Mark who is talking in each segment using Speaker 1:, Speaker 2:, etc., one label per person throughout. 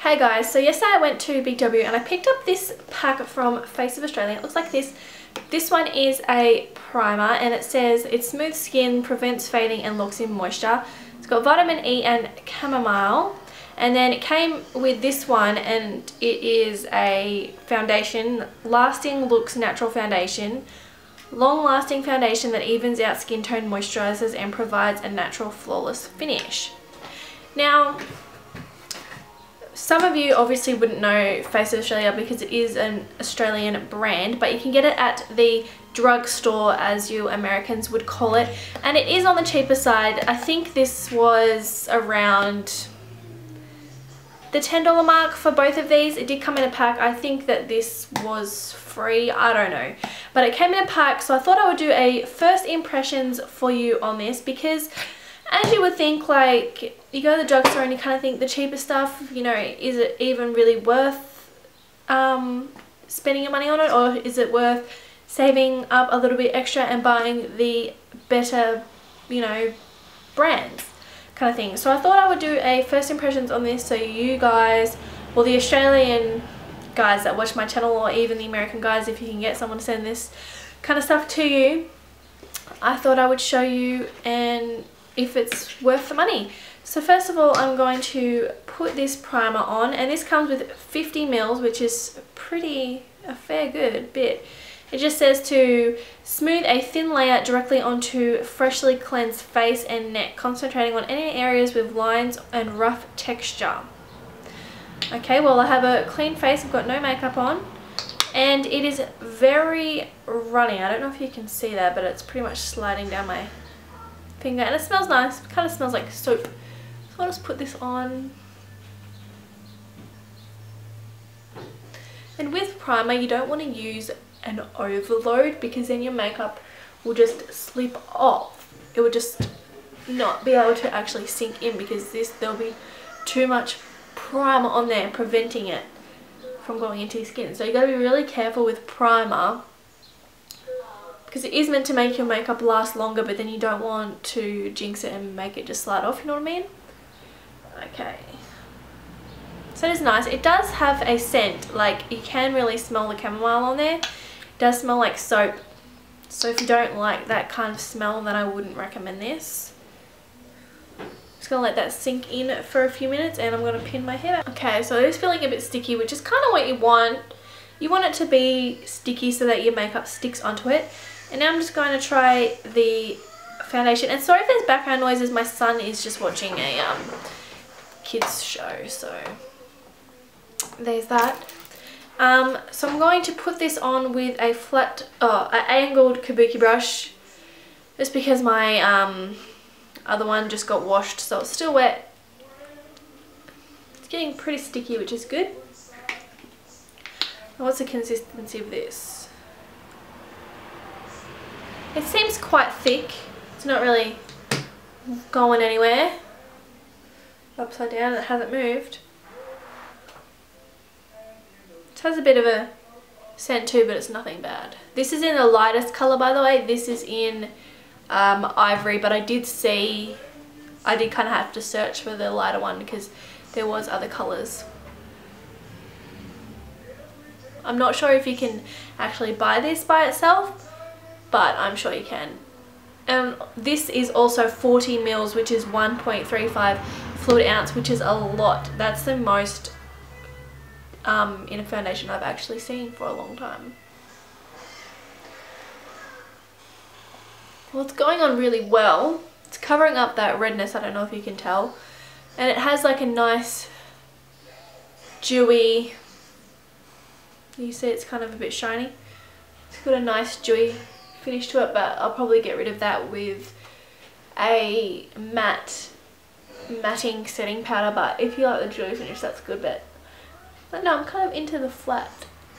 Speaker 1: Hey guys, so yesterday I went to Big W and I picked up this pack from Face of Australia. It looks like this. This one is a primer and it says it's smooth skin, prevents fading and locks in moisture. It's got vitamin E and chamomile. And then it came with this one and it is a foundation, Lasting Looks Natural Foundation. Long lasting foundation that evens out skin tone, moisturizes and provides a natural flawless finish. Now, some of you obviously wouldn't know Face of Australia because it is an Australian brand, but you can get it at the drugstore, as you Americans would call it, and it is on the cheaper side. I think this was around the $10 mark for both of these. It did come in a pack. I think that this was free, I don't know, but it came in a pack, so I thought I would do a first impressions for you on this, because as you would think, like, you go to the drugstore and you kind of think the cheaper stuff, you know, is it even really worth spending your money on it, or is it worth saving up a little bit extra and buying the better, you know, brands kind of thing. So I thought I would do a first impressions on this, so you guys, well, the Australian guys that watch my channel, or even the American guys, if you can get someone to send this kind of stuff to you, I thought I would show you and if it's worth the money. So first of all, I'm going to put this primer on, and this comes with 50 mils, which is a fair good bit. It just says to smooth a thin layer directly onto freshly cleansed face and neck, concentrating on any areas with lines and rough texture. Okay, well, I have a clean face, I've got no makeup on, and it is very runny. I don't know if you can see that, but it's pretty much sliding down my finger, and it smells nice. It kind of smells like soap. So I'll just put this on. And with primer, you don't want to use an overload, because then your makeup will just slip off. It will just not be able to actually sink in, because there'll be too much primer on there preventing it from going into your skin. So you got to be really careful with primer, because it is meant to make your makeup last longer, but then you don't want to jinx it and make it just slide off, you know what I mean? Okay. So it is nice. It does have a scent, like you can really smell the chamomile on there. It does smell like soap. So if you don't like that kind of smell, then I wouldn't recommend this. Just gonna let that sink in for a few minutes, and I'm gonna pin my hair back. Okay, so it is feeling a bit sticky, which is kind of what you want. You want it to be sticky so that your makeup sticks onto it. And now I'm just going to try the foundation. And sorry if there's background noises, my son is just watching a kids show, so there's that. So I'm going to put this on with a flat, an angled kabuki brush, just because my other one just got washed, so it's still wet. It's getting pretty sticky, which is good. What's the consistency of this? It seems quite thick. It's not really going anywhere. Upside down, it hasn't moved. It has a bit of a scent too, but it's nothing bad. This is in the lightest colour, by the way. This is in ivory, but I did kind of have to search for the lighter one because there was other colours. I'm not sure if you can actually buy this by itself, but I'm sure you can. This is also 40 mils, which is 1.35 fluid ounce, which is a lot. That's the most in a foundation I've actually seen for a long time. Well, it's going on really well. It's covering up that redness, I don't know if you can tell. And it has like a nice dewy, you see it's kind of a bit shiny. It's got a nice dewy finish to it, but I'll probably get rid of that with a matting setting powder. But if you like the dewy finish, that's good. But no, I'm kind of into the flat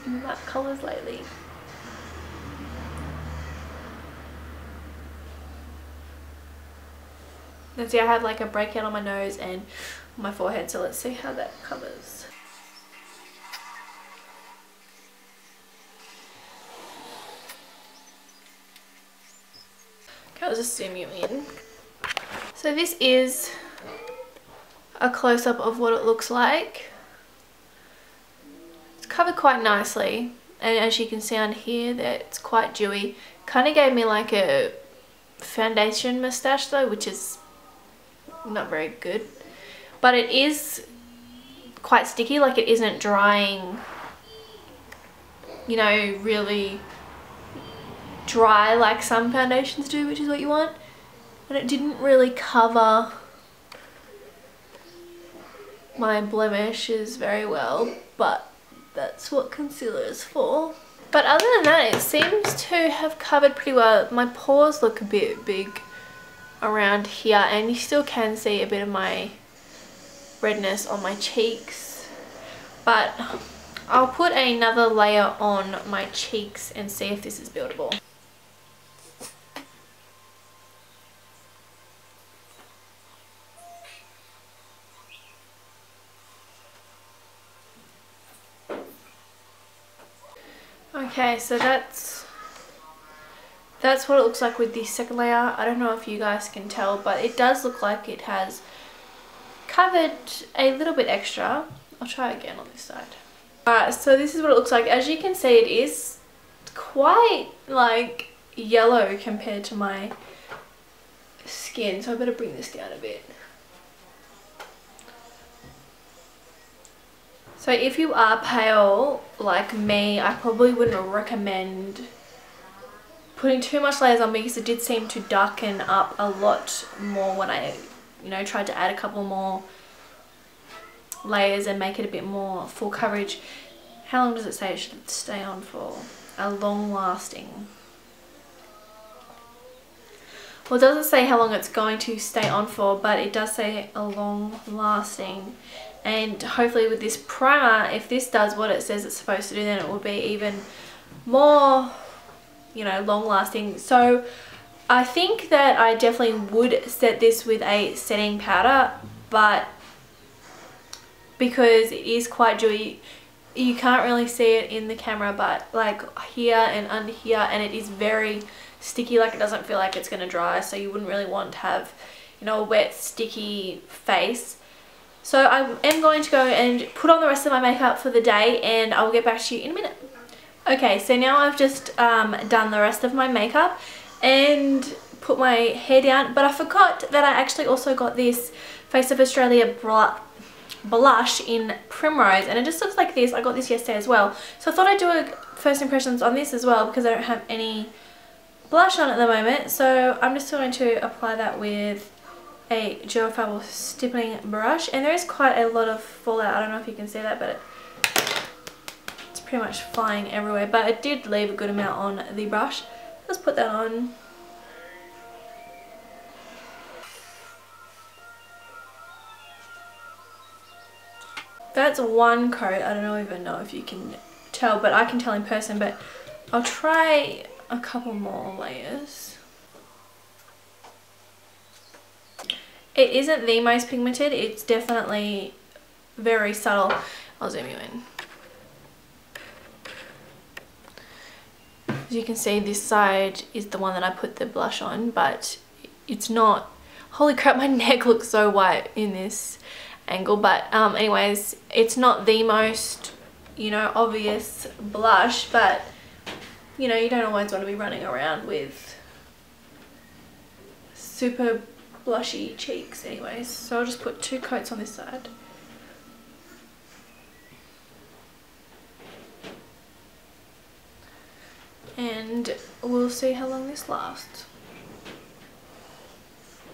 Speaker 1: matte colours lately. And see, I have like a breakout on my nose and on my forehead, so let's see how that covers. Okay, I'll just zoom you in. So this is a close-up of what it looks like. covered quite nicely, and as you can see on here that it's quite dewy. Kind of gave me like a foundation moustache though, which is not very good, but it is quite sticky, like it isn't drying, you know, really dry like some foundations do, which is what you want. And it didn't really cover my blemishes very well, but that's what concealer is for. But other than that, it seems to have covered pretty well. My pores look a bit big around here, and you still can see a bit of my redness on my cheeks, but I'll put another layer on my cheeks and see if this is buildable. Okay, so that's what it looks like with the second layer. I don't know if you guys can tell, but it does look like it has covered a little bit extra. I'll try again on this side. Alright, so this is what it looks like. As you can see, it is quite like yellow compared to my skin, so I better bring this down a bit. So if you are pale like me, I probably wouldn't recommend putting too much layers on, because it did seem to darken up a lot more when I, you know, tried to add a couple more layers and make it a bit more full coverage. How long does it say it should stay on for? A long lasting. Well, it doesn't say how long it's going to stay on for, but it does say a long lasting. And hopefully with this primer, if this does what it says it's supposed to do, then it will be even more, you know, long lasting. So I think that I definitely would set this with a setting powder, but because it is quite dewy, you can't really see it in the camera, but like here and under here, and it is very sticky, like it doesn't feel like it's going to dry, so you wouldn't really want to have, you know, a wet sticky face. So I am going to go and put on the rest of my makeup for the day, and I'll get back to you in a minute. Okay, so now I've just done the rest of my makeup and put my hair down, but I forgot that I actually also got this Face of Australia blush in Primrose, and it just looks like this. I got this yesterday as well, so I thought I'd do a first impressions on this as well, because I don't have any blush on at the moment. So I'm just going to apply that with a Gel Fabulous stippling brush, and there is quite a lot of fallout. I don't know if you can see that, but it's pretty much flying everywhere, but it did leave a good amount on the brush. Let's put that on. That's one coat. I don't even know if you can tell, but I can tell in person, but I'll try a couple more layers. It isn't the most pigmented, it's definitely very subtle. I'll zoom you in. As you can see, this side is the one that I put the blush on, but it's not. Holy crap, my neck looks so white in this angle, but anyways, it's not the most, you know, obvious blush, but you know, you don't always want to be running around with super blushy cheeks anyways. So I'll just put 2 coats on this side. And we'll see how long this lasts.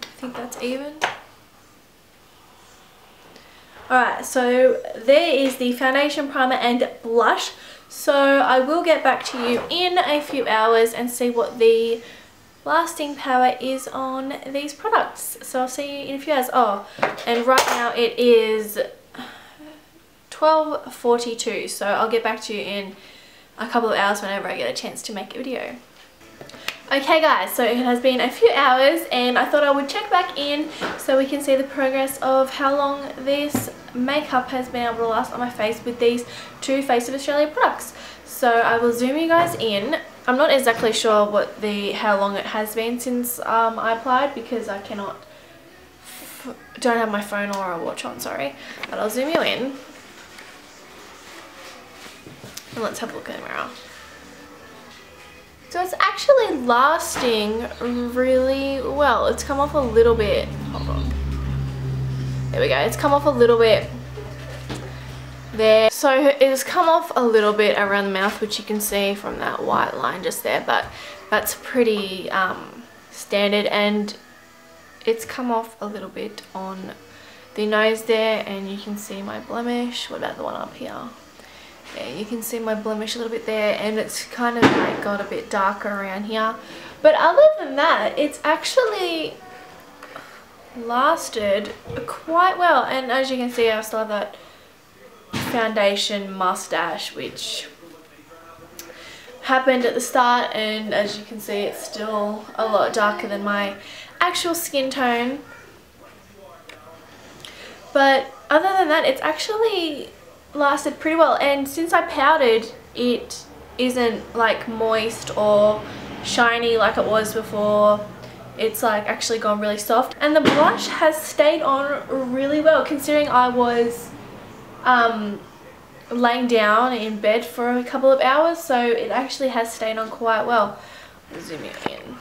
Speaker 1: I think that's even. Alright, so there is the foundation, primer and blush. So I will get back to you in a few hours and see what the lasting power is on these products. So I'll see you in a few hours. Oh, and right now it is 12:42, so I'll get back to you in a couple of hours whenever I get a chance to make a video. Okay guys, so it has been a few hours, and I thought I would check back in so we can see the progress of how long this makeup has been able to last on my face with these 2 Face of Australia products. So I will zoom you guys in. I'm not exactly sure what how long it has been since I applied, because I don't have my phone or a watch on, sorry. But I'll zoom you in. And let's have a look in the mirror. So it's actually lasting really well. It's come off a little bit. Hold on. There we go. It's come off a little bit there. So it's come off a little bit around the mouth, which you can see from that white line just there, but that's pretty standard. And it's come off a little bit on the nose there, and you can see my blemish. What about the one up here? Yeah, you can see my blemish a little bit there, and it's kind of like got a bit darker around here. But other than that, it's actually lasted quite well. And as you can see, I still have that foundation mustache, which happened at the start, and as you can see, it's still a lot darker than my actual skin tone. But other than that, it's actually lasted pretty well, and since I powdered, it isn't like moist or shiny like it was before. It's like actually gone really soft, and the blush has stayed on really well considering I was laying down in bed for a couple of hours, so it actually has stayed on quite well. Zooming in.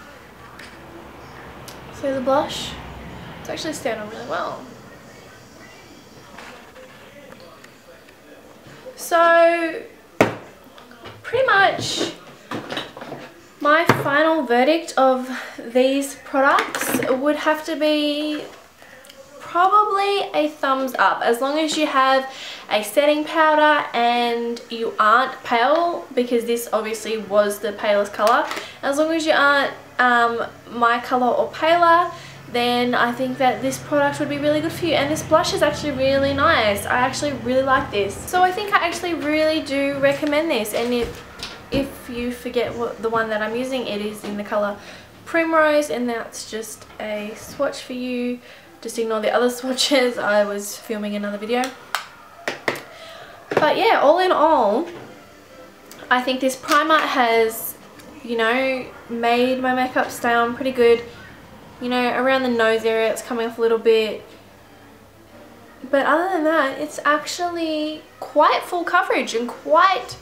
Speaker 1: So the blush, it's actually stayed on really well. So pretty much my final verdict of these products would have to be probably a thumbs up, as long as you have a setting powder and you aren't pale, because this obviously was the palest colour. As long as you aren't my colour or paler, then I think that this product would be really good for you. And this blush is actually really nice. I actually really like this. So I think I actually really do recommend this. And if you forget what the one that I'm using, it is in the colour Primrose, and that's just a swatch for you. Just ignore the other swatches. I was filming another video. But yeah, all in all, I think this primer has, you know, made my makeup stay on pretty good. You know, around the nose area it's coming off a little bit, but other than that, it's actually quite full coverage and quite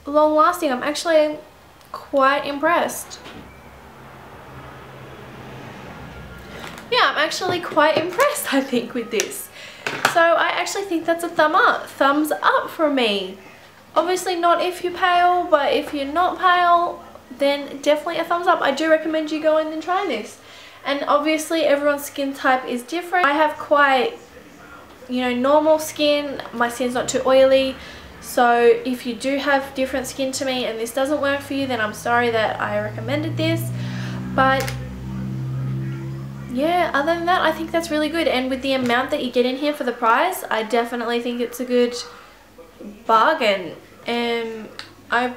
Speaker 1: long lasting. I'm actually quite impressed. Yeah, I'm actually quite impressed, I think, with this. So I actually think that's a thumbs up from me. Obviously not if you're pale, but if you're not pale, then definitely a thumbs up. I do recommend you going and trying this. And obviously everyone's skin type is different. I have quite, you know, normal skin. My skin's not too oily. So if you do have different skin to me and this doesn't work for you, then I'm sorry that I recommended this. But yeah, other than that, I think that's really good. And with the amount that you get in here for the price, I definitely think it's a good bargain. And I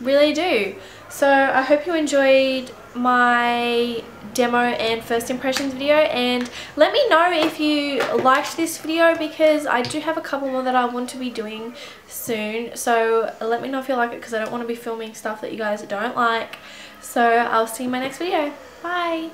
Speaker 1: really do. So I hope you enjoyed my demo and first impressions video, and let me know if you liked this video, because I do have a couple more that I want to be doing soon. So let me know if you like it, because I don't want to be filming stuff that you guys don't like. So I'll see you in my next video. Bye.